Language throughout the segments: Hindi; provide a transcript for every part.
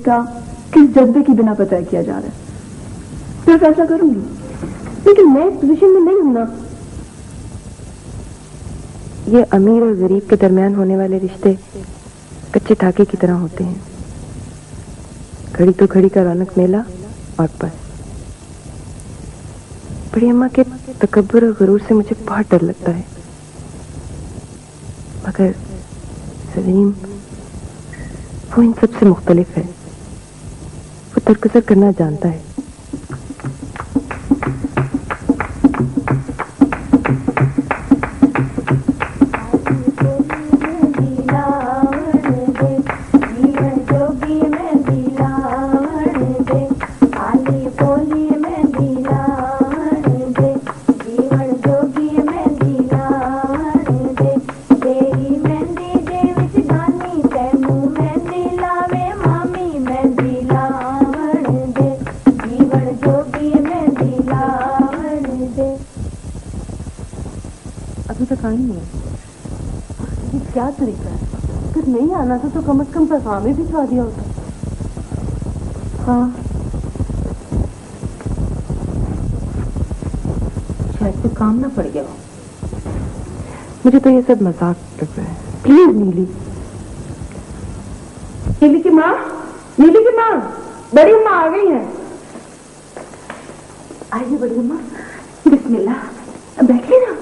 का किस जज्बे की बिना पर तय किया जा रहा है, फिर फैसला करूंगी। लेकिन मैं इस पोजीशन में नहीं हूं ना। ये अमीर और गरीब के दरमियान होने वाले रिश्ते कच्चे धागे की तरह होते हैं। घड़ी तो घड़ी का रौनक मेला और बस। बड़ी अम्मा के तकब्बुर और गुरूर से मुझे बहुत डर लगता है, मगर सलीम वो इन सब से मुख्तलिफ है। वो दरगुजर करना जानता है। क्या तरीका है? अगर नहीं आना था तो कम से कम पैगाम ही भिजवा दिया होता। हाँ, शायद से काम ना पड़ गया। मुझे तो ये सब मजाक लग रहा है। प्लीज नीली। नीली की माँ, नीली की माँ, बड़ी अम्मा आ गई है। आइए बड़ी अम्मा, बिस्मिल्लाह, बैठिए ना।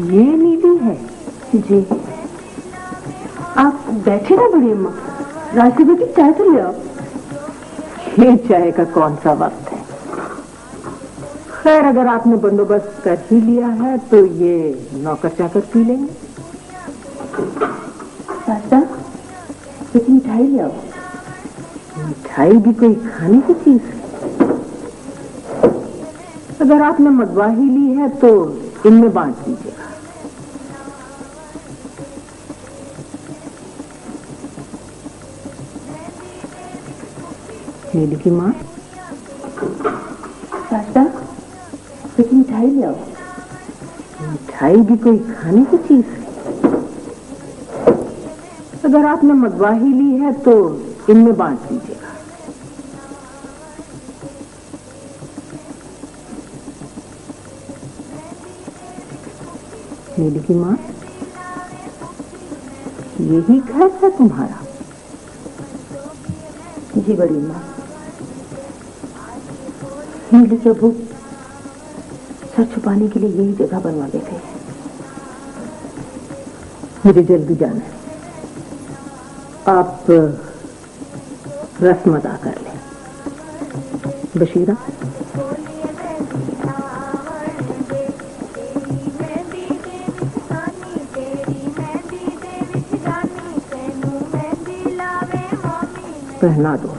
ये नीली है जी। आप बैठे ना बड़ी अम्मा, रास्ते में की चाय तो ले आओ। ये चाय का कौन सा वक्त है? खैर अगर आपने बंदोबस्त कर ही लिया है तो ये नौकर चाकर पी लेंगे। चाचा, एक मिठाई ले आओ। मिठाई भी कोई खाने की चीज है? अगर आपने मंगवा ही ली है तो इनमें बांट दीजिएगा। नीली की माँ, चाचा एक मिठाई ले आओ। मिठाई भी कोई खाने की चीज है? अगर आपने मंगवा ही ली है तो इनमें बांट दीजिएगा। नीली की माँ, यही घर है तुम्हारा? जी बड़ी माँ। नीली के अबू सर छुपाने के लिए यही जगह बनवा गए थे। मुझे जल्दी जाना है, आप रस्म अदा कर लें। बशीरा, पहना दो।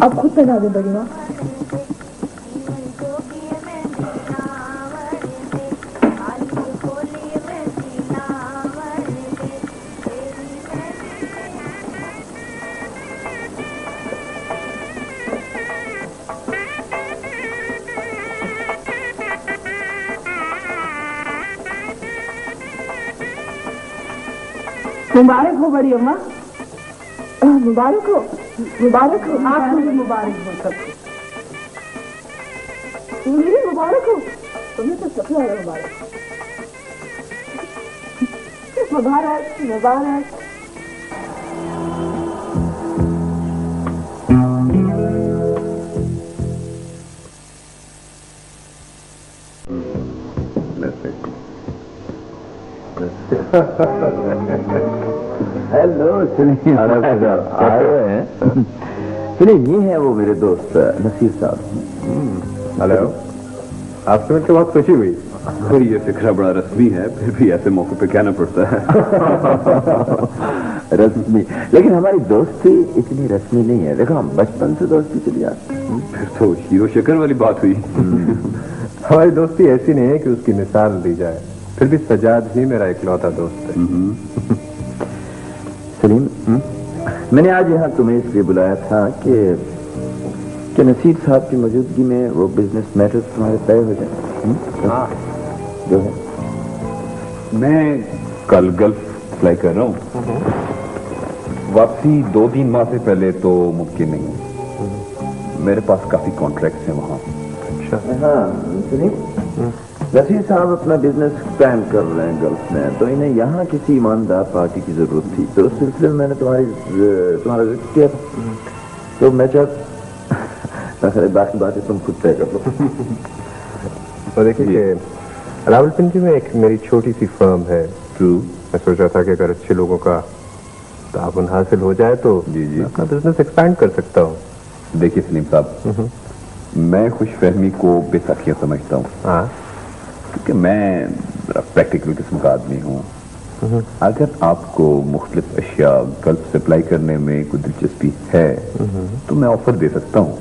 अब खुद पहना दे बड़ी माँ। मुबारक हो बड़ी अम्मा, मुबारक हो, मुबारक हो। आप मुझे मुबारक हो सबको। मेरी मुबारक हो, तुम्हें तो सबसे ज्यादा मुबारक। मुबारक मुबारक। हेलो सुनिए, आए हुए हैं। सुनिए, ये है वो मेरे दोस्त नसीर साहब। हेलो। आपसे मिलकर बहुत खुशी हुई। और ये फिक्रा बड़ा रस्मी है, फिर भी ऐसे मौके पे कहना पड़ता है। रस्मी, लेकिन हमारी दोस्ती इतनी रस्मी नहीं है। देखो, हम बचपन से दोस्ती चली आती। फिर तो हीरो शक्कर वाली बात हुई। हमारी दोस्ती ऐसी नहीं है कि उसकी मिसाल दी जाए, फिर भी सजाद ही मेरा इकलौता दोस्त है। सलीम, मैंने आज यहाँ तुम्हें इसलिए बुलाया था कि नसीर साहब की मौजूदगी में वो बिजनेस मैटर्स तुम्हारे तय हो जाए। हाँ, जो है, मैं कल गल्फ फ्लाई कर रहा हूँ। वापसी 2-3 माह से पहले तो मुमकिन नहीं है। मेरे पास काफी कॉन्ट्रैक्ट्स हैं वहाँ। अच्छा। हाँ सलीम, नसीर साहब अपना बिजनेस प्लान कर रहे हैं गल्फ में, तो इन्हें यहाँ किसी ईमानदार पार्टी की जरूरत थी। तो उस सिलसिले में मैंने तुम्हारा जिक्र किया था। तो मैं बाकी बातें तुम खुद तय कर लो। तो देखिए कि रावलपिंडी में एक मेरी छोटी सी फर्म है। मैं सोच रहा था कि अगर अच्छे लोगों का ताउन हासिल हो जाए तो मैं अपना बिजनेस एक्सपैंड कर सकता हूँ। देखिए सलीम साहब, मैं खुशफहमी को बेसाखियां समझता हूँ। हाँ, क्योंकि मैं प्रैक्टिकल किस्म का आदमी हूँ। अगर आपको मुख्तलिफ अशिया गल्फ सप्लाई करने में कोई दिलचस्पी है तो मैं ऑफर दे सकता हूँ।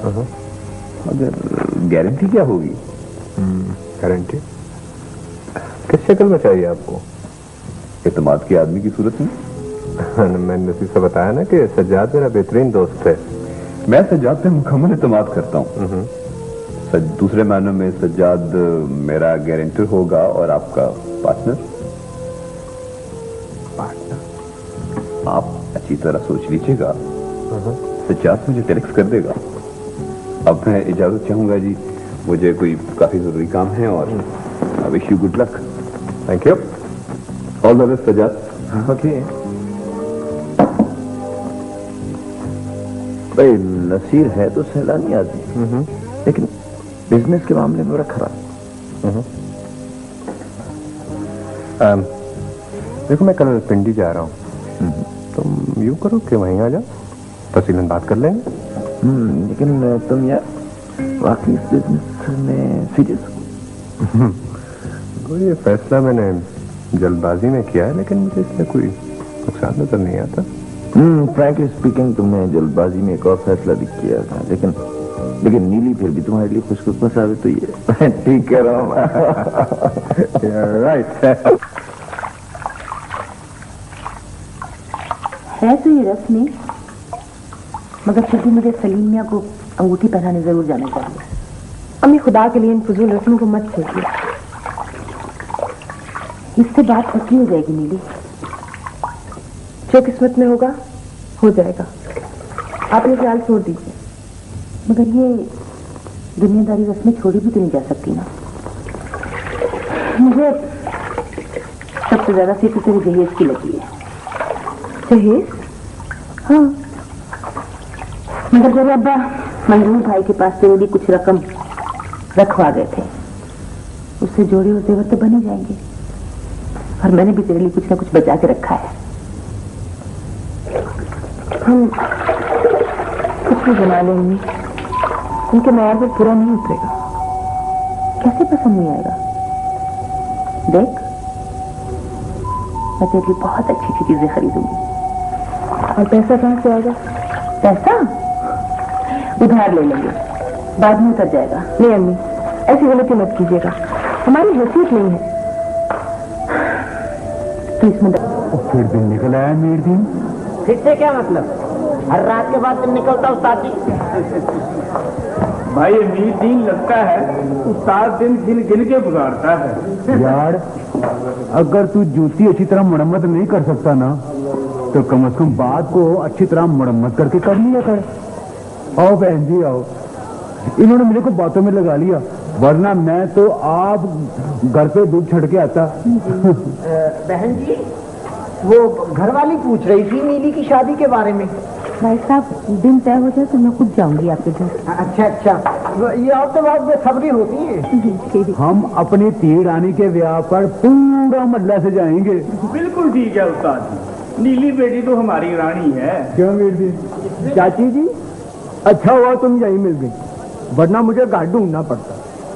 अगर गारंटी क्या होगी? गारंटी किस शक्ल में चाहिए आपको? एतमाद के आदमी की सूरत में। मैंने नसीब से बताया ना कि सज्जाद मेरा बेहतरीन दोस्त है। मैं सज्जाद पे मुकम्मल एतमाद करता हूँ। दूसरे मायनों में सज्जाद मेरा गारंटर होगा और आपका पार्टनर। आप अच्छी तरह सोच लीजिएगा। सज्जाद मुझे टेक्स कर देगा। अब मैं इजाजत चाहूंगा जी, मुझे कोई काफी जरूरी काम है और I wish you good luck. Thank you. All the best Sajjad. Okay भाई, नसीर है तो सैलानी आदमी, लेकिन बिजनेस के मामले में बड़ा खराब। देखो, मैं कल पिंडी जा रहा हूँ। तुम यूं करो कि वहीं आ जाओ, तफसीलन बात कर लेंगे। लेकिन तुम यार वाकई इस बिजनेस में सीरियस हो? ये फैसला मैंने जल्दबाजी में किया है, लेकिन मुझे इसमें कोई नुकसान नजर नहीं आता। फ्रैंकली स्पीकिंग, तुमने जल्दबाजी में एक और फैसला भी किया था, लेकिन नीली फिर भी तुम्हारे लिए खुशकिस्मत साबित हुई है। ठीक कह रहा हूँ। राइट। है तो ये रस्मी, मगर फिर भी मुझे सलीम मियां को अंगूठी पहनाने जरूर जाना चाहिए। अम्मी, खुदा के लिए इन फजूल रस्मों को मत छेड़िए। इससे बात पक्की हो जाएगी नीली। जो किस्मत में होगा हो जाएगा, आप ये ख्याल छोड़ दीजिए। मगर ये दुनियादारी रस्में छोड़ी भी तो नहीं जा सकती ना। मुझे सबसे ज्यादा सिर्फ तेरे जहेज की लगी है। जहेज? हाँ, मगर तेरे अब्बा मंजूर भाई के पास तेरे लिए कुछ रकम रखवा गए थे, उससे जोड़े और जेवर तो बने जाएंगे, और मैंने भी तेरे लिए कुछ ना कुछ बचा के रखा है। हम कुछ भी बना लेंगे, उनके मैार पर पूरा नहीं उतरेगा। कैसे पसंद नहीं आएगा? देख, मैं तेरे लिए बहुत अच्छी अच्छी चीजें खरीदूंगी। और पैसा कहाँ से आएगा? पैसा उधार ले लेंगे, बाद में उतर जाएगा। नहीं अम्मी, ऐसी गलती मत कीजिएगा, हमारी हैसियत नहीं है। तो इसमें फिर दिन निकल आया मेरे दिन। फिर से क्या मतलब? हर रात के बाद दिन निकलता उस्ताद जी। भाई अमीर दिन लगता है, उस्ताद दिन गिन गिन के गुजारता है। यार, अगर तू जूती अच्छी तरह मरम्मत नहीं कर सकता ना, तो कम से कम बात को अच्छी तरह मरम्मत करके कर लिया कर। आओ बहन जी आओ, इन्होंने मेरे को बातों में लगा लिया, वरना मैं तो आप घर पे दूध छड़ के आता। बहन जी, वो घरवाली पूछ रही थी नीली की शादी के बारे में। भाई साहब, दिन तय हो जाए तो मैं खुद जाऊंगी आपके घर। अच्छा अच्छा, ये और तो बहुत बेसब्री होती है। हम अपनी तीर रानी के ब्याह पर पूरा मल्ला से जाएंगे। बिल्कुल ठीक है उस्ताद जी, नीली बेटी तो हमारी रानी है। क्यों मीर जी? चाची जी, अच्छा हुआ तुम यहीं मिल गई, वरना मुझे घर ढूंढना पड़ता।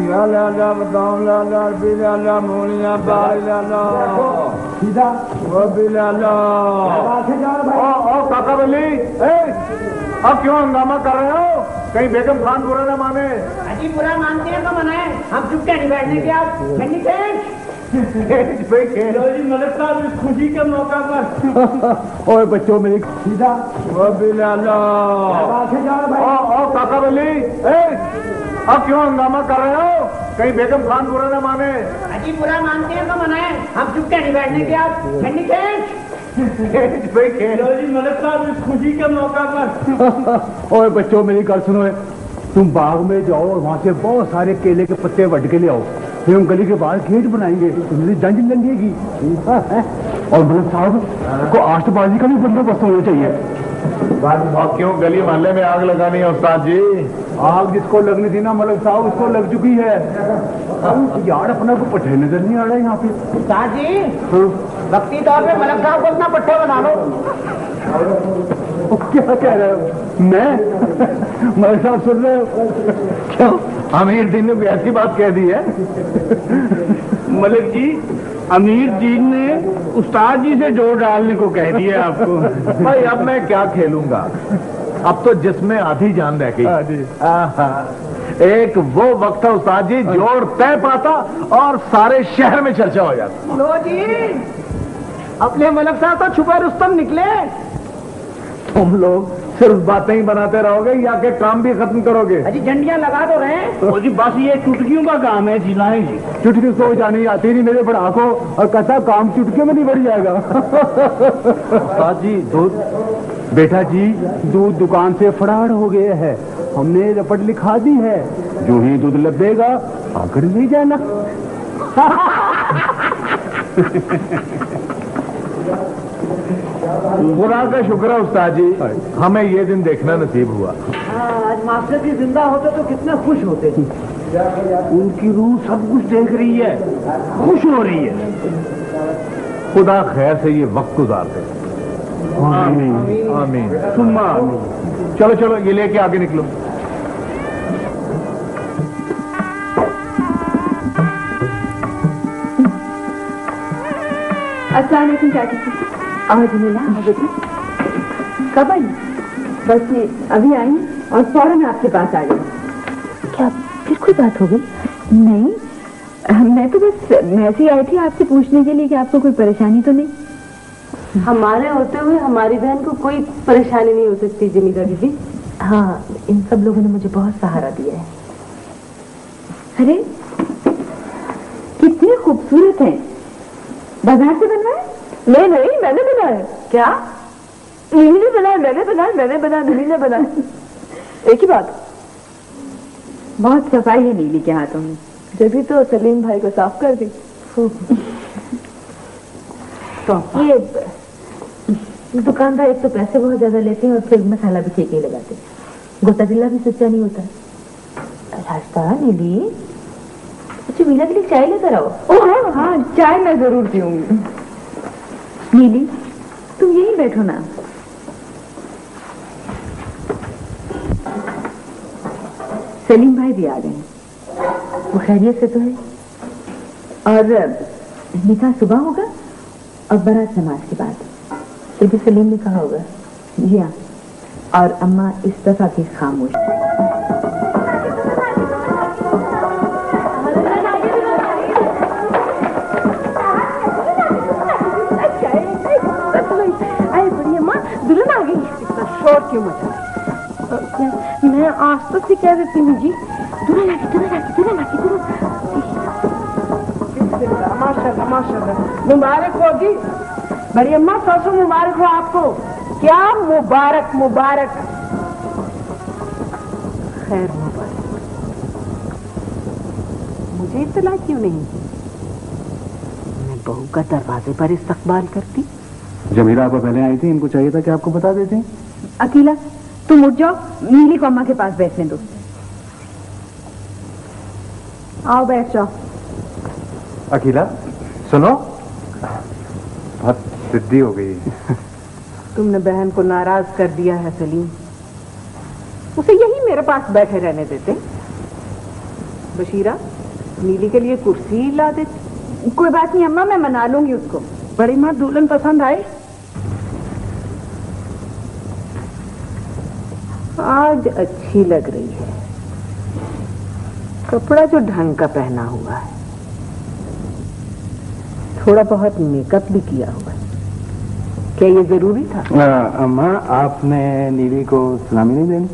ला ला ला बदाम ला ला अरबी ला ला मूलियां बाल ला ला सीधा वो भी ला ला। ओ काका बली, अब क्यों हंगामा कर रहे हो? कहीं बेगम खान बुरा ना माने। अजी बुरा मानते हैं तो मनाए, हम चुपके नहीं बैठने के। आप ठंडी मलिक साहब इस खुशी के मौका पर और बच्चों में सीधा वो भी ला ला। ओ काका बली, अब क्यों हंगामा कर रहे हो? कहीं बेगम खान बुरा ना माने। अजी बुरा मानते हैं तो मनाए, हम चुपके नहीं बैठने के। आप ठंडी मलिक साहब इस खुशी के मौका पर और बच्चों मेरी गल सुनो, तुम बाग में जाओ और वहाँ से बहुत सारे केले के पत्ते वट के ले आओ, फिर हम गली के बाहर गेट बनाएंगे, तुम्हारी जंग लगेगी। और मलिक साहब को आशबाजी का भी बंदोबस्त होना चाहिए। और क्यों गली मोहल्ले में आग लगानी है उस्ताद जी? आग जिसको लगनी थी ना मलिक साहब, उसको लग चुकी है। यार अपना को पट्टे नजर नहीं आ रहा है यहाँ पे। साहब जी, वक्ती तौर पे मलिक साहब को अपना पट्टे बना लो। क्या कह रहे हो? मैं मलिक साहब सुन रहे हो? क्यों अमीर जी ने भी ऐसी बात कह दी है? मलिक जी, अमीर जी ने उस्ताद जी से जोड़ डालने को कह दिया आपको। भाई अब मैं क्या खेलूंगा, अब तो जिसमें आधी जान रह गई। एक वो वक्त था उस्ताद जी, जोड़ तय पाता और सारे शहर में चर्चा हो जाती। लो जी, अपने मलिक साहब तो छुपे रुस्तम निकले। तुम लोग सिर्फ बातें ही बनाते रहोगे या के काम भी खत्म करोगे? अजी झंडियां लगा तो रहे। जी बस ये चुटकियों का काम है, जिलाएं जी। चुटकी को जानी आती नहीं मेरे बड़ा को, और कहता काम चुटके में नहीं बढ़ जाएगा। उस्ताद जी दूध, बेटा जी दूध दुकान से फरार हो गया है, हमने रपट लिखा दी है, जो ही दूध लबेगा आकर ले जाना। खुदा का शुक्र है उस्ताद जी, हमें ये दिन देखना नसीब हुआ। आज मास्टर जी जिंदा होते तो कितने खुश होते। उनकी रूह सब कुछ देख रही है, खुश हो रही है। खुदा खैर से ये वक्त गुजारते। आमीन आमीन सुम्मा आमीन। चलो चलो ये लेके आगे निकलो। अस्सलाम वालेकुम चाची जी। आज मिला बेटी, कब आई? बस ये अभी आई और फौरन आपके पास आ गई। क्या फिर कोई बात हो गई? नहीं, मैं तो बस ऐसे ही आई थी आपसे पूछने के लिए कि आपको कोई परेशानी तो नहीं। हमारे होते हुए हमारी बहन को कोई परेशानी नहीं हो सकती जमीला दीदी। हाँ, इन सब लोगों ने मुझे बहुत सहारा दिया है। अरे कितने खूबसूरत हैं, बाजार से बनवाए? नहीं नहीं, मैंने बनाया। क्या? मिमी ने बनाया, मैंने बनाया, मैंने बनाया, मिमी ने बनाया। एक ही बात। बहुत सफाई है नीली के हाथों में, जब तो सलीम भाई को साफ कर दी। तो ये दुकानदार एक तो पैसे बहुत ज्यादा लेते हैं और फिर मसाला भी ठीक ही लगाते हैं, गोतादिल्ला भी सच्चा नहीं होता। रास्ता नीली, अच्छा मीना के लिए चाय लेकर आओ। ओह हाँ, चाय मैं जरूर पीऊंगी। नीली तुम यहीं बैठो ना। सलीम भाई भी आ गए, वो खैरियत से तो है। और निकाह सुबह होगा और बारात नमाज के बाद, ये भी सलीम ने कहा होगा। जी हाँ, और अम्मा इस दफा की खामोश। दुल्हन आ गई, इतना शोर क्यों मचा? मैं आज तक से कह देती हूँ जी, दुल्हन आ गई, दुल्हन आ गई, दुल्हन आ गई, दुल्हन। माशाल्लाह माशाल्लाह, मुबारक हो जी। बड़ी अम्मा ससुर मुबारक हो आपको। क्या मुबारक मुबारक। खैर मुबारक। मुझे इत्तला क्यों नहीं? मैं बहू का दरवाजे पर इस्तकबाल करती। जमीला आप पहले आई थी, इनको चाहिए था कि आपको बता देते। अकीला तुम उठ जाओ, नीली को अम्मा के पास बैठने दो। आओ बैठ जाओ। अकीला सुनो, बहुत जिद्दी हो गई। तुमने बहन को नाराज कर दिया है सलीम, उसे यही मेरे पास बैठे रहने देते। बशीरा नीली के लिए कुर्सी ला देती। कोई बात नहीं अम्मा, मैं मना लूंगी उसको। बड़ी माँ दुल्हन पसंद आई? आज अच्छी लग रही है, कपड़ा जो ढंग का पहना हुआ है, थोड़ा बहुत मेकअप भी किया हुआ है। क्या ये जरूरी था? अम्मा आपने नीली को सलामी नहीं देनी?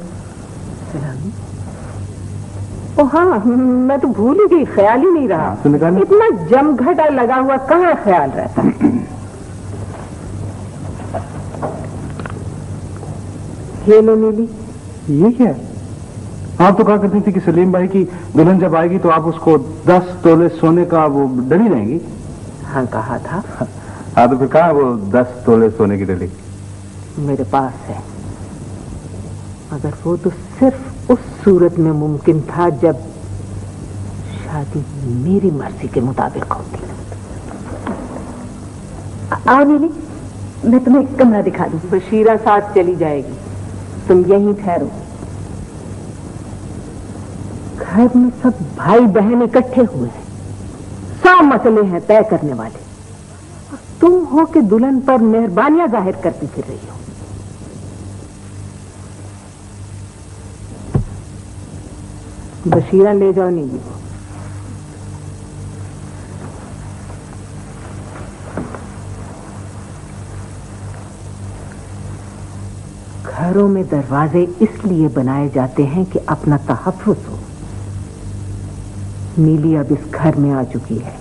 सलामी? ओ हाँ, मैं तो भूल ही गई, ख्याल ही नहीं रहा। इतना जमघटा लगा हुआ कहाँ ख्याल रहता है। ये लो नीली। ये क्या है? आप तो कहा करती थी कि सलीम भाई की दुल्हन जब आएगी तो आप उसको 10 तोले सोने का वो डली देंगी। हाँ कहा था। हाँ तो फिर कहा वो 10 तोले सोने की डली? मेरे पास है, मगर वो तो सिर्फ उस सूरत में मुमकिन था जब शादी मेरी मर्जी के मुताबिक होती। आओ नीली, मैं तुम्हें एक कमरा दिखा दूं। बशीरा साथ चली जाएगी, तुम यहीं ठहरो। घर में सब भाई बहन इकट्ठे हुए हैं, 100 मसले हैं तय करने वाले। तुम हो कि दुल्हन पर मेहरबानियां जाहिर करती फिर रही हो। बशीरा ले जाओ नीली को। घरों में दरवाजे इसलिए बनाए जाते हैं कि अपना तहफ्फुज़ हो। नीली अब इस घर में आ चुकी है,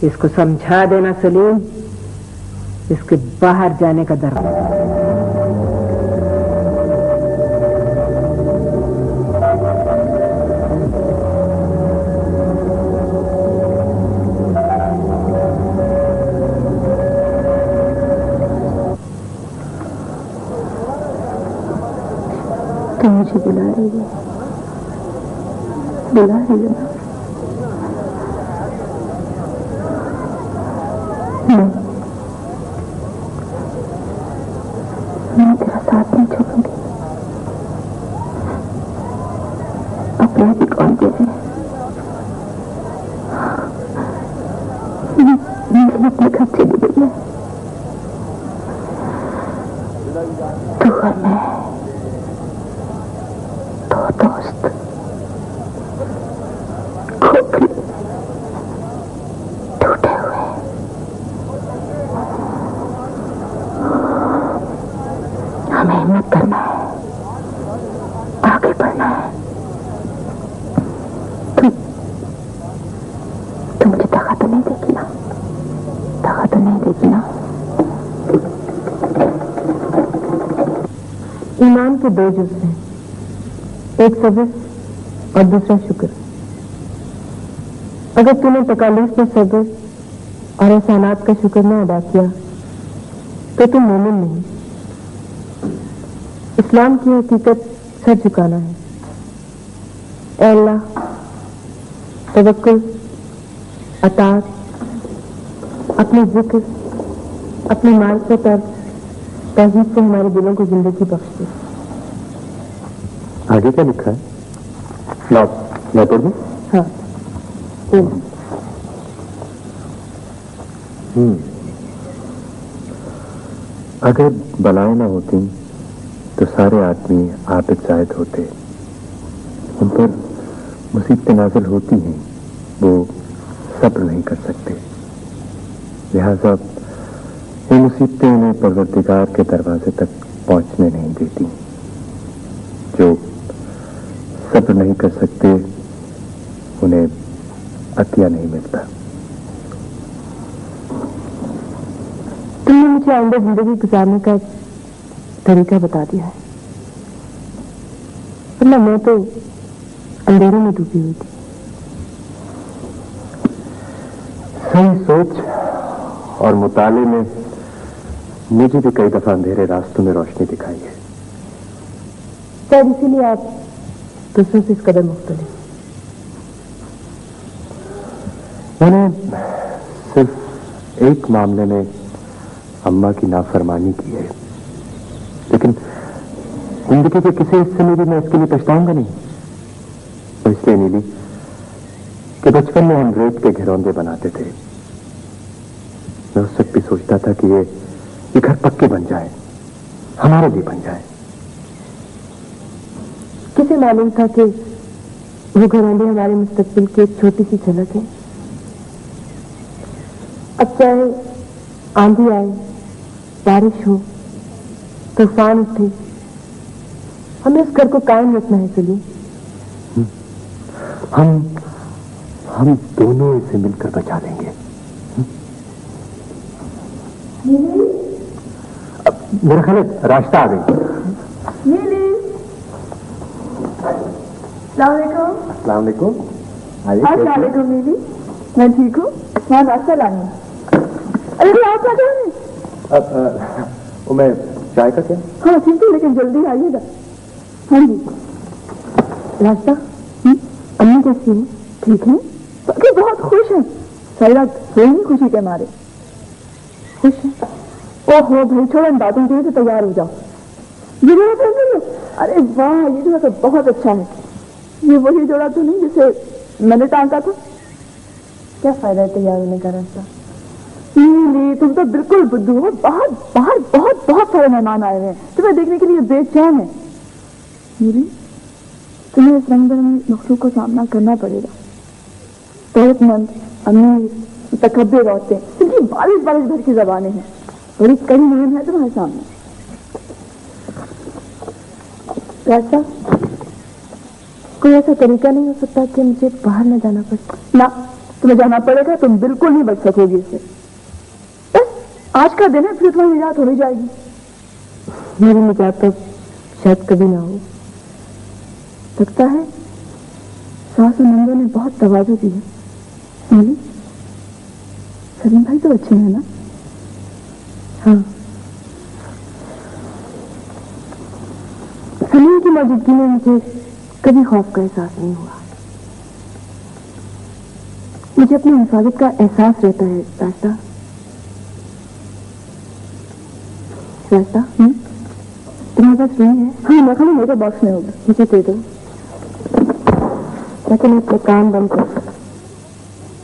इसको समझा देना सलीम, इसके बाहर जाने का दरवाजा। तो मुझे बुला रही है, बुला रही है ना? मैं तेरा साथ नहीं छोड़ूंगी। अपना भी कौन दे रहे? मैं अपने घर चली गई है। तू और मैं दो दोस्त, खोखले, टूटे हुए। हमें हिम्मत करना है, आगे बढ़ना है। तू मुझे दगा तो नहीं देगी ना? दगा तो नहीं देगी ना? ईमान के 2 जुज़ हैं, एक सब्र और दूसरा शुक्र। अगर तूने तकालीफ में सब्र और एहसानात का शुक्र न अदा किया तो तुम मोमिन नहीं। इस्लाम की हकीकत सर झुकाना है। ऐ अल्लाह, तवक्कुल, अताअत, अपने जिक्र, अपने मारिफत और तौहीद से हमारे दिलों को जिंदगी बख्श दे। आगे क्या लिखा है? मैं पढ़ दूं? हाँ। अगर बलाएं ना होती तो सारे आदमी आबिद जाहिद होते। उन पर मुसीबतें नाज़िल होती हैं, वो सब्र नहीं कर सकते। लिहाजा ये मुसीबतें उन्हें परवरदिगार के दरवाजे तक पहुंचने नहीं देती। जो सब्र नहीं कर सकते उन्हें अतिया नहीं मिलता। तुमने मुझे आइंदा जिंदगी गुजारने का तरीका बता दिया है, वरना मैं तो अंधेरे में डूबी हुई थी। सही सोच और मुताले में मुझे भी कई दफा अंधेरे रास्तों में रोशनी दिखाई है। शायद इसीलिए आप दूसरों से इस कदर मुख्तलिफ। मैंने सिर्फ एक मामले में अम्मा की नाफरमानी की है, लेकिन जिंदगी के किसी हिस्से में भी मैं इसके लिए पछताऊंगा नहीं। और इसलिए नीली, कि बचपन में हम रेत के घिरौंदे बनाते थे। मैं उस वक्त भी सोचता था कि ये घर पक्के बन जाए, हमारे लिए बन जाए। किसे मालूम था कि वो घरौंदे हमारे मुस्तकबिल की एक छोटी सी झलक है। अब चाहे आंधी आए, बारिश हो, तूफान उठे, हमें उस घर को कायम रखना है। चलिए हम दोनों इसे मिलकर बचा लेंगे। अब मेरा ख्याल है रास्ता आ गई। अस्सलाम वालेकुम। अस्सलाम वालेकुम नीली, मैं ठीक हूँ। वहाँ रास्ता लानी। अरे आप आ जाओ। वो मैं चाय का क्या? हाँ ठीक है, लेकिन जल्दी आइएगा। हाँ जी। रास्ता अम्मी कैसी है? ठीक है, तो बहुत खुश है। सारी रात सोई नहीं खुशी के मारे। खुश है? ओहो भाई छोड़ो इन बातों के लिए, तो तैयार हो जाओ। ये जोड़ा पहन लो। अरे वाह, ये जोड़ा तो बहुत अच्छा है। ये वही जोड़ा तो नहीं जिसे मैंने टांका था? क्या फायदा है तैयार होने का? रास्ता नहीं, तुम तो बिल्कुल बुद्धू हो। बाहर बहुत सारे मेहमान आए हुए हैं, तुम्हें देखने के लिए बेचैन है। नीली, तुम्हें इस रंग बिरंगी मखलूक का सामना करना पड़ेगा। दौलतमंद, अमीर, मुतकब्बिर औरतें, जिनकी बारिश भर की जबानें हैं। बड़ी कड़ी मुहिम है तुम्हारे सामने। रास्ता कोई ऐसा तरीका नहीं हो सकता कि मुझे बाहर न जाना पड़े? ना, तुम्हें जाना पड़ेगा। तुम बिल्कुल नहीं बच सकोगी इससे। बस आज का दिन है, फिर तुम्हारी निजात हो ही जाएगी। मेरी निजात तो शायद कभी ना हो। लगता है सास और नंदों ने बहुत तवाज़ु दी है। सलीम भाई तो अच्छे हैं ना? हाँ, सलीम की मौजूदगी में मुझे कभी खौफ का एहसास नहीं हुआ। मुझे अपनी हिफाजत का एहसास रहता है। रास्ता तुम्हारे पास रुई है? हाँ, मैं खाली मेरे बॉक्स में होगा, मुझे दे दो। लेकिन अपने कान बंद कर।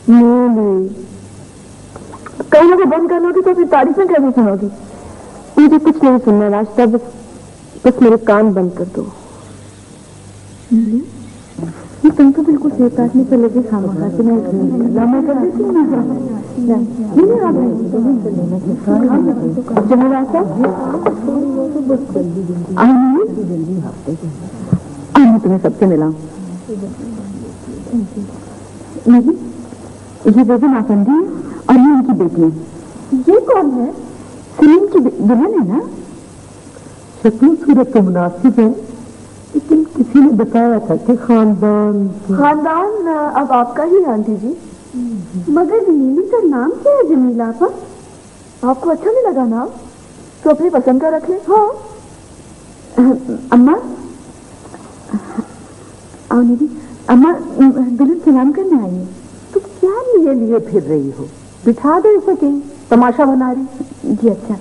नहीं, कहीं ना बंद कर लोगी तो फिर तारीफें कैसे सुनोगी? मुझे कुछ नहीं सुनना। रास्ता बस मेरे कान बंद कर दो। ये तुम तो बिल्कुल सेब काटने पे लगे खामा कि मैं कर देती हूँ। मैं तुम्हें सबसे मिलाऊं। ये बेबी नाफंदी है और ये उनकी बेटी है। ये कौन है? सलीम की दुल्हन है ना? शक्ल सूरत तो मुनासिब है, लेकिन किसी ने बताया था कि खानदान अब आपका ही है आंटी जी। मगर नीली का नाम क्या है? जमीला आपा, आपको अच्छा नहीं लगा नाम तो अपनी पसंद का रख ले। हाँ अम्मा, आओ नीली। अम्मा दुल्हन सलाम करने आई है। तो क्या लिए फिर रही हो? बिठा दो इसे, कहीं तमाशा बना रही। जी अच्छा,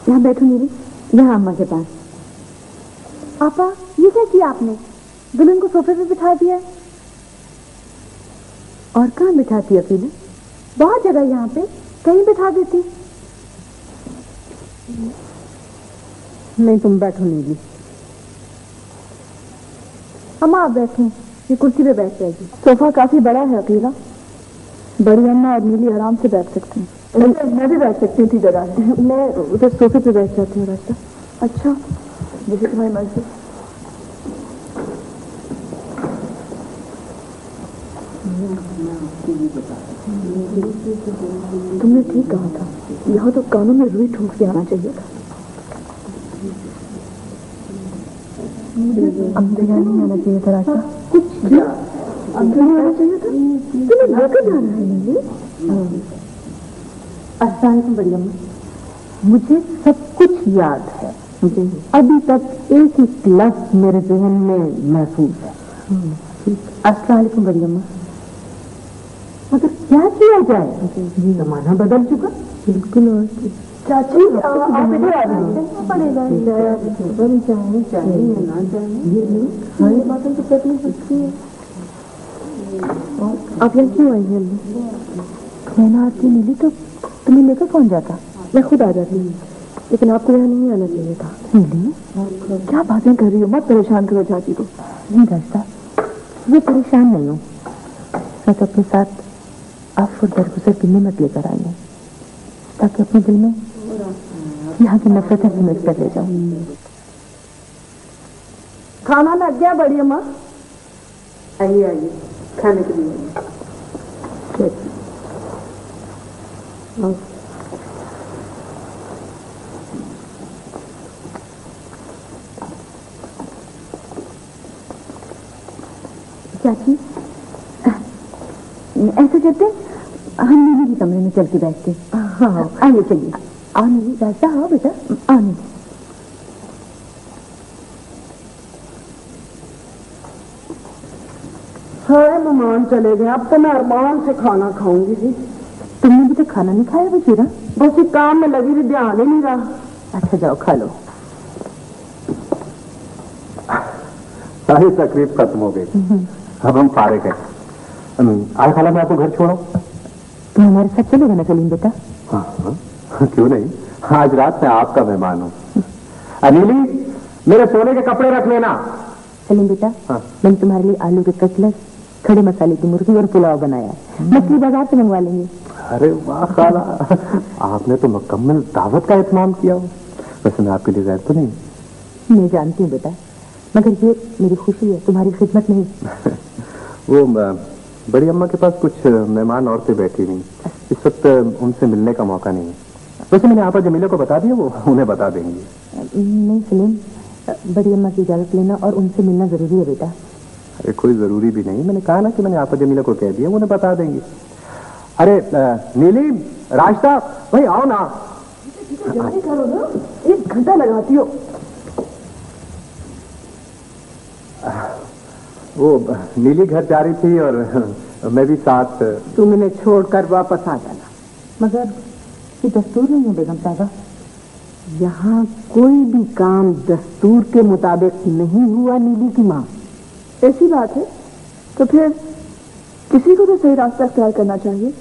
यहाँ बैठो नीली, यहाँ अम्मा के पास। आपा, ये क्या किया आपने? दुल्हन को सोफे पे बिठा दिया है। और कहाँ बिठाती अकेले? बहुत जगह यहाँ पे, कहीं बिठा देती। नहीं, तुम बैठो नीली। अम्मा आप बैठे, ये कुर्सी पे बैठ जाएगी। सोफा काफी बड़ा है अकेला, बड़ी अम्मा और नीली आराम से बैठ सकते हैं। मैं भी बैठ सकती हूँ, इतनी जगह है। मैं उधर सोफे पे बैठ जाती हूँ। रास्ता अच्छा, जैसे तुम्हारी मर्जी। तुमने ठीक कहा था, यहाँ तो कानों में रुई ठूंक के आना चाहिए था। अंदर नहीं आना चाहिए था। रास्ता कुछ अंदर नहीं आना चाहिए था। तुम्हें लेकर जाना है नीली? अस्सलाम वालेकुम बड़ी अम्मा, मुझे सब कुछ याद है। मुझे अभी तक एक एक लफ्ज मेरे जहन में महफूज है। अस्सलाम वालेकुम बड़ी अम्मा। मगर क्या किया जाए, जमाना बदल चुका। बिल्कुल। और चाची आप इधर आ पड़ेगा। जाने ना जाने, ये बातें तो करनी पड़ती है। आप यहाँ क्यों आई हैं? मैं ना आती नीली तो तुम्हें लेकर कौन जाता? मैं खुद आ जाती हूँ, लेकिन आपको यहाँ नहीं आना चाहिए था। नीली क्या बातें कर रही हो? मत परेशान करो चाची को। नहीं रास्ता, मैं परेशान नहीं हूँ। मैं तो अपने साथ आफत दरगुजर की निमत लेकर आई हूँ, ताकि अपने दिल में यहाँ की नफरतें समेट कर ले जाऊँ। खाना लग गया बड़ी अम्मा? आइए आइए, खाने के लिए। चाची ऐसे करते हम नीली के कमरे में चल के बैठते। हाँ आइए चलिए। आओ नीली, रास्ता आओ बेटा, आओ नीली। सारे मेहमान चले गए, अब तो मैं अरमान से खाना खाऊंगी जी। तुमने भी तो खाना नहीं खाया बशीरा? बस एक काम में लगी थी, ध्यान ही नहीं रहा। अच्छा जाओ खा लो। सारी तकलीफ खत्म हो गई, अब हम फारिग हैं। आज खाला मैं आपको घर छोड़ो? तुम हमारे साथ चलोगे ना सलीम बेटा? हाँ, क्यों नहीं, आज रात मैं आपका मेहमान हूँ। अनिली, मेरे सोने के कपड़े रख लेना। सलीम बेटा, मैंने तुम्हारे लिए आलू के कटलेट, खड़े मसाले की मुर्गी और पुलाव बनाया है। मछली बाजार से मंगवा लेंगे। अरे वाह खाला, आपने तो मुकम्मल दावत का इत्माम किया हो। वैसे मैं आपके लिए गैर तो नहीं? मैं जानती हूँ बेटा, मगर ये मेरी खुशी है, तुम्हारी खिदमत नहीं। वो बड़ी अम्मा के पास कुछ मेहमान औरतें बैठी हुई, इस वक्त उनसे मिलने का मौका नहीं है। वैसे मैंने आपा जमीला को बता दिया, वो उन्हें बता देंगी। नहीं सलीम, बड़ी अम्मा की इजाजत लेना और उनसे मिलना जरूरी है बेटा। अरे कोई जरूरी भी नहीं, मैंने कहा ना कि मैंने आपा जमीला को कह दिया, वो उन्हें बता देंगी। अरे नीली, रास्ता भाई आओ ना। करो ना, 1 घंटा लगाती हो। वो नीली घर जा रही थी और मैं भी साथ। तुम इन्हें छोड़कर वापस आ जाना। मगर ये दस्तूर नहीं है बेगम साहबा। यहाँ कोई भी काम दस्तूर के मुताबिक नहीं हुआ नीली की माँ। ऐसी बात है तो फिर किसी को तो सही रास्ता इख्तियार करना चाहिए।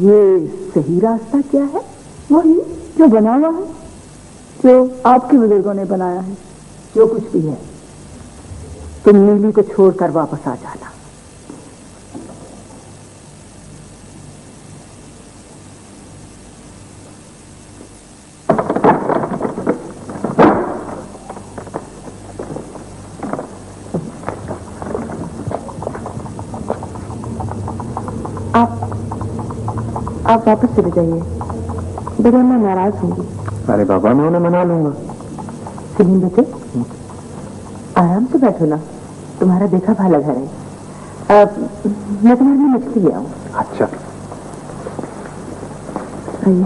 ये सही रास्ता क्या है? वही जो बना हुआ है, जो आपके बुजुर्गों ने बनाया है। जो कुछ भी है, तुम नीली को छोड़कर वापस आ जाना। आप वापस चले जाइए, बड़ी अम्मा नाराज होंगी। अरे बाबा, मैं उन्हें मना लूंगा। सलीम बेटे, आराम से बैठो ना, तुम्हारा देखा भाला घर है। मैं तुम्हारे लिए मछली ले आऊं। अच्छा आइए।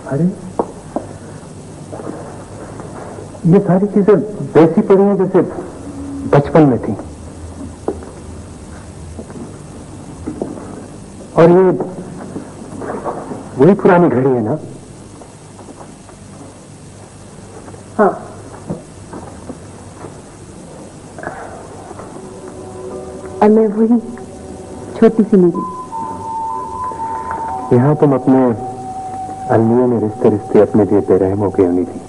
अरे ये सारी चीजें वैसी पड़ी हैं जैसे बचपन में थी। और ये वही पुरानी घड़ी है ना? हाँ, और मैं वही छोटी सी नीली। यहाँ तुम अपने अलमिया में रिश्ते रिश्ते अपने लिए बेरहम हो गई थी।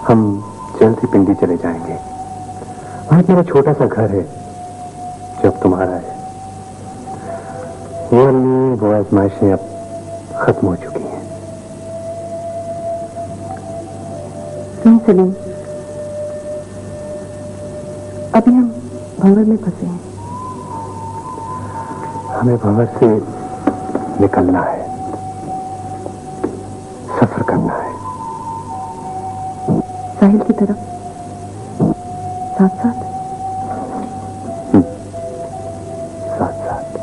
हम जल्द ही पिंडी चले जाएंगे। वहां मेरा छोटा सा घर है जो अब तुम्हारा है। वो अलमी, वो आजमाइशें अब खत्म हो चुकी हैं। नहीं सलीम, अभी हम भंवर में फंसे हैं। हमें भंवर से निकलना है, सफर करना है साहिल की तरफ, साथ साथ। साथ साथ।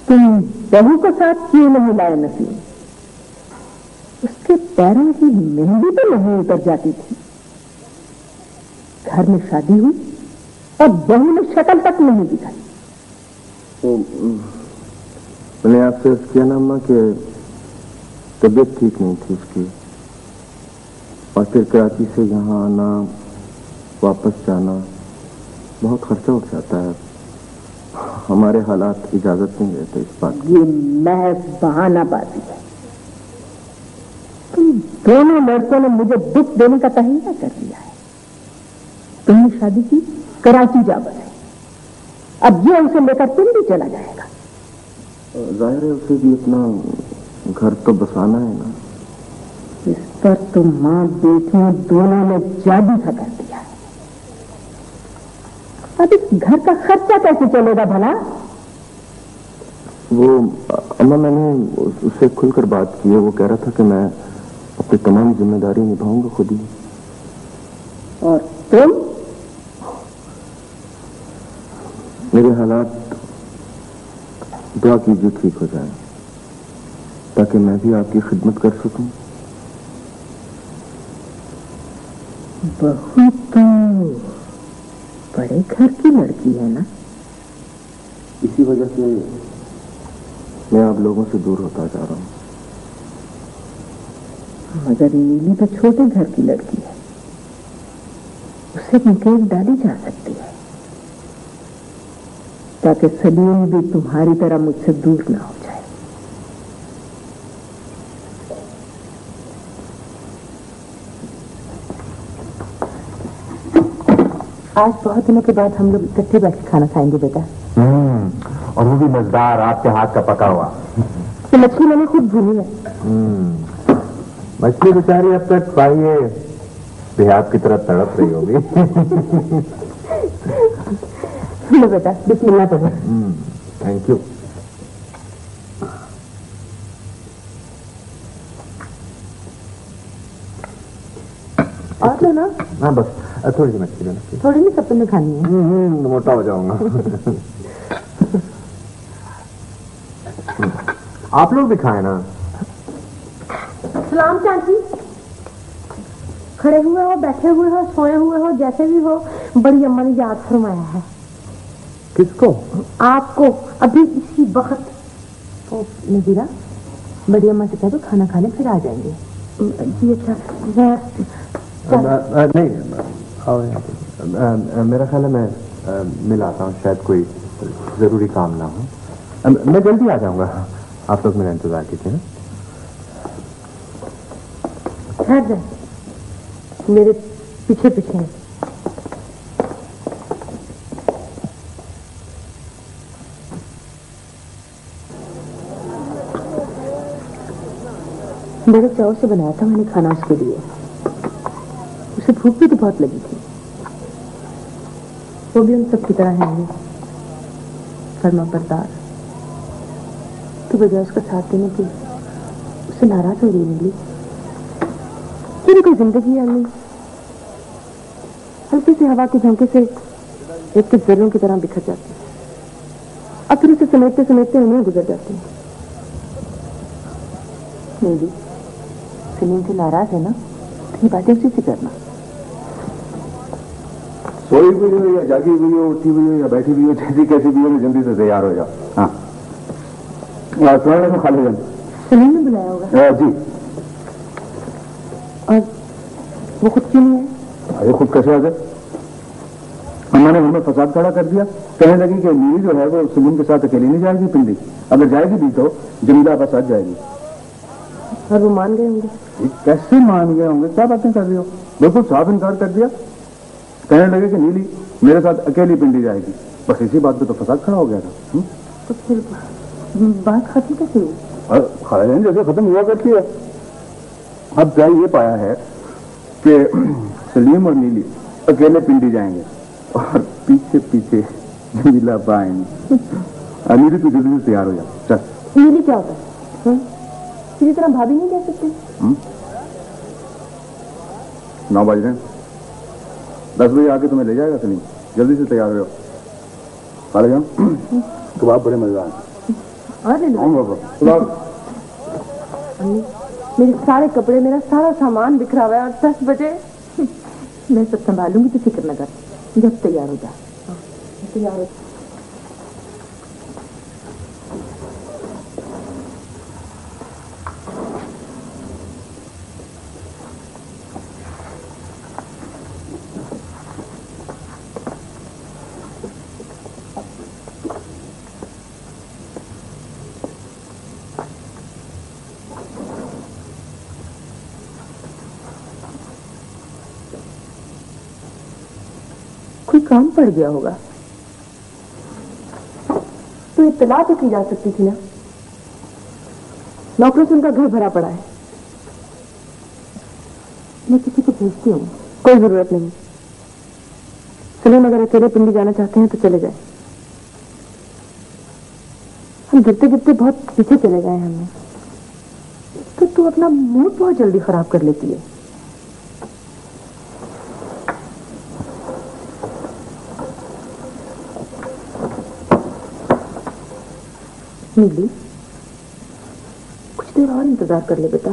तुम बहू को साथ क्यों नहीं लाए नसीब? उसके पैरों की मेहंदी तो नहीं उतर जाती थी। घर में शादी हुई और बहू ने शक्ल तक नहीं दिखाई। तो मैंने आपसे अर्ज किया ना अम्मा कि तबीयत ठीक नहीं थी उसकी, और फिर कराची से यहाँ आना वापस जाना बहुत खर्चा उठ जाता है। हमारे हालात इजाजत नहीं देते इस बात की। ये महज बहानाबाजी है। तुम दोनों लड़कों ने मुझे दुख देने का तहैया कर लिया है। तुमने शादी की, कराची जा बसे, अब ये उसे लेकर तुम भी चला जाएगा। जाहिर है उसे भी अपना घर तो बसाना है ना। इस पर तो माँ बेटियों दोनों ने जादू सा कर दिया है। अब इस घर का खर्चा कैसे चलेगा भला? वो अम्मा मैंने उससे खुलकर बात की है। वो कह रहा था कि मैं अपनी तमाम जिम्मेदारी निभाऊंगा खुद ही। और तुम? मेरे हालात दुआ कीजिए ठीक हो जाए ताकि मैं भी आपकी खिदमत कर सकूं। बहू तो बड़े घर की लड़की है ना, इसी वजह से मैं आप लोगों से दूर होता जा रहा हूं। मगर नीली तो छोटे घर की लड़की है, उसे निकेल डाली जा सकती है ताकि सलीम भी तुम्हारी तरह मुझसे दूर ना हो जाए। आज बहुत दिनों के बाद हम लोग इकट्ठे बैठ के खाना खाएंगे बेटा। और वो भी मजेदार आपके हाथ का पका हुआ। तो मछली मैंने खुद भूनी है। मछली बेचारी अब तक पाइए देहात की तरह तड़प रही होगी। लो बेटा, बिस्मिल्लाह करो। Thank you. और लो ना। हाँ बस थोड़ी सी मछली लेना। थोड़ी नहीं, सब तुमने खानी है। मोटा हो जाऊंगा। आप लोग भी खाए ना। सलाम चाची। खड़े हुए हो, बैठे हुए हो, सोए हुए हो, जैसे भी हो, बड़ी अम्मा ने याद फरमाया है। किसको? आपको, अभी इसी वक्त। तो नजीरा, बड़ी अम्मा से कह दो खाना खाने फिर आ जाएंगे। जी अच्छा। नहीं आओ यहाँ पे। मेरा ख्याल है मैं मिल आता हूँ, शायद कोई जरूरी काम ना हो। मैं जल्दी आ जाऊंगा, आप लोग मेरा इंतजार कीजिए ना। ठहर जाए, मेरे पीछे पीछे है। बड़े चाव से बनाया था मैंने खाना उसके लिए। उसे भूख भी तो बहुत लगी थी। वो भी हम सब की तरह है फर्मा बरदार। तो बजाय उसका साथ देने की उसे नाराज हो रही निकली। फिर कोई जिंदगी है नहीं, हल्की सी हवा के झोंके से एक के जर्रों की तरह बिखर जाती है, और फिर उसे समेटते समेटते उन्हें गुजर जाती है। नहीं, सलीम से नाराज है ना, तो ये बातें उसी से करना। सोई हुई हो या जागी हुई हो, उठी हुई हो या बैठी हुई हो, जैसी कैसी भी हो, जल्दी से तैयार हो जाओ। हाँ तो खा ले। सलीम ने बुलाया होगा। जी। और वो खुद क्यों नहीं है? अरे खुद कैसे आ गए? अम्मा ने घर में फसाद खड़ा कर दिया। कहने लगी कि नीली जो है वो सलीम के साथ अकेली नहीं जाएगी पिंडी, अगर जाएगी भी तो जमीला फसाद जाएगी। और वो मान गए होंगे? कैसे मान गए होंगे? क्या बातें कर रही हो? बिल्कुल साफ इनकार कर दिया। कहने लगे कि नीली मेरे साथ अकेली पिंडी जाएगी। बस इसी बात पे तो फसाद खड़ा हो गया था। तो फिर बात खत्म कैसे हुई? खालिद जैसे खत्म हुआ करती है। अब क्या ये पाया है कि सलीम और नीली अकेले पिंडी जाएंगे और पीछे पीछे जमीला पाएंगे। नीली तू जल्दी से तैयार हो जा। चल। नीली क्या होता है? किसी तरह भाभी नहीं कह सकते? 9 बज रहे हैं, 10 बजे आके तुम्हें ले जाएगा सलीम। जल्दी से तैयार हो जाओ। खालिद कबाब बड़े मजेदार हैं। और ले लो। मेरे सारे कपड़े, मेरा सारा सामान बिखरा हुआ है और 10 बजे मैं सब संभालूंगी, तो फिक्र न कर। जब तैयार हो जा। तैयार हो। कोई काम पड़ गया होगा तो इत्तला तो की जा सकती थी ना। नौकरों से उनका घर भरा पड़ा है। मैं किसी को भेजती हूँ। कोई जरूरत नहीं। सलीम अगर अकेले पिंडी जाना चाहते हैं तो चले जाए। हम गिरते गिरते बहुत पीछे चले गए हैं हमने। तो तू अपना मूड बहुत जल्दी खराब कर लेती है। नीली, कुछ देर और इंतजार कर ले बेटा।